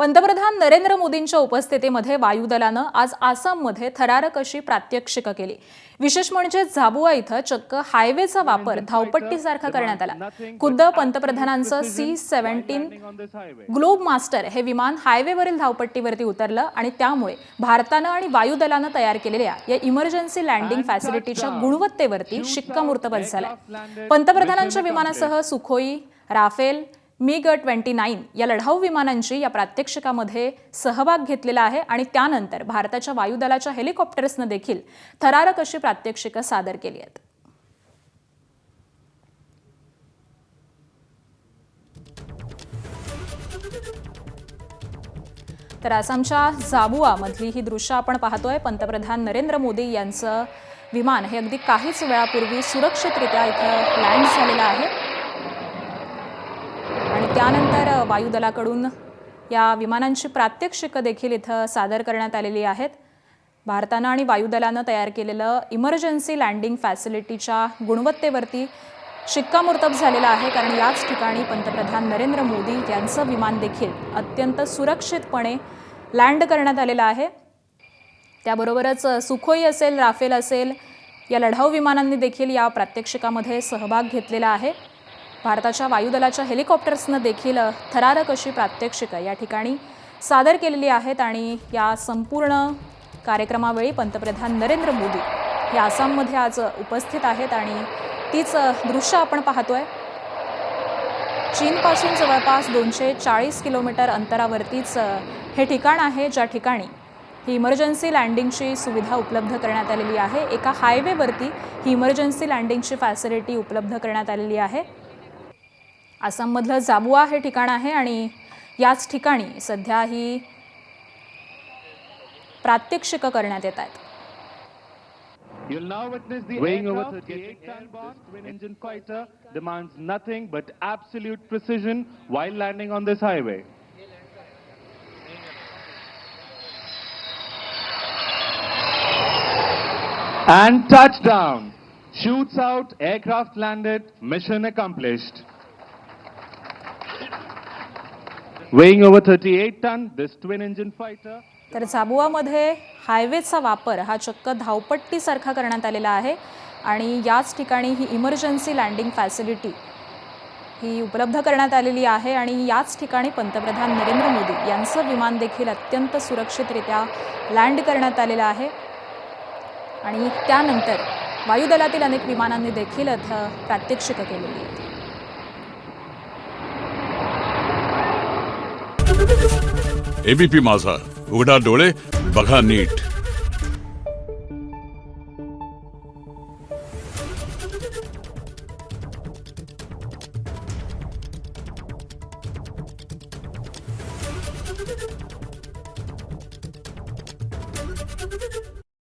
पंतप्रधान नरेंद्र मोदींच्या उपस्थितीमध्ये वायुदलानं आज आसाममध्ये थरारक अशी प्रात्यक्षिकं केली। विशेष म्हणजे झाबुआ इथं चक्क हायवेचा वापर धावपट्टीसारखा करण्यात आला। खुद्द पंतप्रधानांचं C-17 ग्लोब मास्टर हे विमान हायवेवरील धावपट्टीवरती उतरलं आणि त्यामुळे भारतानं आणि वायुदलानं तयार केलेल्या या इमर्जन्सी लँडिंग फॅसिलिटीच्या गुणवत्तेवरती शिक्कामोर्तब झालंय। पंतप्रधानांच्या विमानासह सुखोई, राफेल, MiG-29 या लढाऊ विमानांची या प्रात्यक्षिकामध्ये सहभाग घेतलेला आहे आणि त्यानंतर भारताच्या वायुदलाच्या हेलिकॉप्टर्सनं देखील थरारक अशी प्रात्यक्षिकं सादर केली आहेत। तर आसामच्या झाबुआ मधली ही दृश्य आपण पाहतोय। पंतप्रधान नरेंद्र मोदी यांचं विमान हे अगदी काहीच वेळापूर्वी सुरक्षितरित्या इथं लँड झालेलं आहे आणि त्यानंतर वायुदलाकडून या विमानांची प्रात्यक्षिकं देखील इथं सादर करण्यात आलेली आहेत। भारतानं आणि वायुदलानं तयार केलेलं इमर्जन्सी लँडिंग फॅसिलिटीच्या गुणवत्तेवरती शिक्कामोर्तब झालेला आहे, कारण याच ठिकाणी पंतप्रधान नरेंद्र मोदी यांचं विमान देखील अत्यंत सुरक्षितपणे लँड करण्यात आलेलं आहे। त्याबरोबरच सुखोई असेल, राफेल असेल या लढाऊ विमानांनी देखील या प्रात्यक्षिकामध्ये सहभाग घेतलेला आहे। भारताच्या वायुदलाच्या हेलिकॉप्टर्सनं देखील थरारक अशी प्रात्यक्षिकं या ठिकाणी सादर केलेली आहेत आणि या संपूर्ण कार्यक्रमावेळी पंतप्रधान नरेंद्र मोदी हे आसाममध्ये आज उपस्थित आहेत आणि तीच दृश्य आपण पाहतोय। चीनपासून जवळपास 240 किलोमीटर अंतरावरतीच हे ठिकाण आहे, ज्या ठिकाणी ही इमर्जन्सी लँडिंगची सुविधा उपलब्ध करण्यात आलेली आहे। एका हायवेवरती ही इमर्जन्सी लँडिंगची फॅसिलिटी उपलब्ध करण्यात आलेली आहे। आसाममधलं झाबुआ हे ठिकाण आहे आणि याच ठिकाणी सध्या ही प्रात्यक्षिकं करण्यात येत आहेत। You'll now witness the weighing over 38-ton twin-engine fighter demands nothing but absolute precision while landing on this highway. And touchdown! Shoots out, aircraft landed, mission accomplished. Weighing over 38 ton, this twin-engine fighter. तर झाबुआमध्ये हायवेचा वापर हा चक्क धावपट्टीसारखा करण्यात आलेला आहे आणि याच ठिकाणी ही इमर्जन्सी लँडिंग फॅसिलिटी ही उपलब्ध करण्यात आलेली आहे आणि याच ठिकाणी पंतप्रधान नरेंद्र मोदी यांचं विमान देखील अत्यंत सुरक्षितरित्या लँड करण्यात आलेलं आहे आणि त्यानंतर वायुदलातील अनेक विमानांनी देखील प्रात्यक्षिकं केलेली आहेत। एबीपी माझा, उघडा डोळे बघा नीट।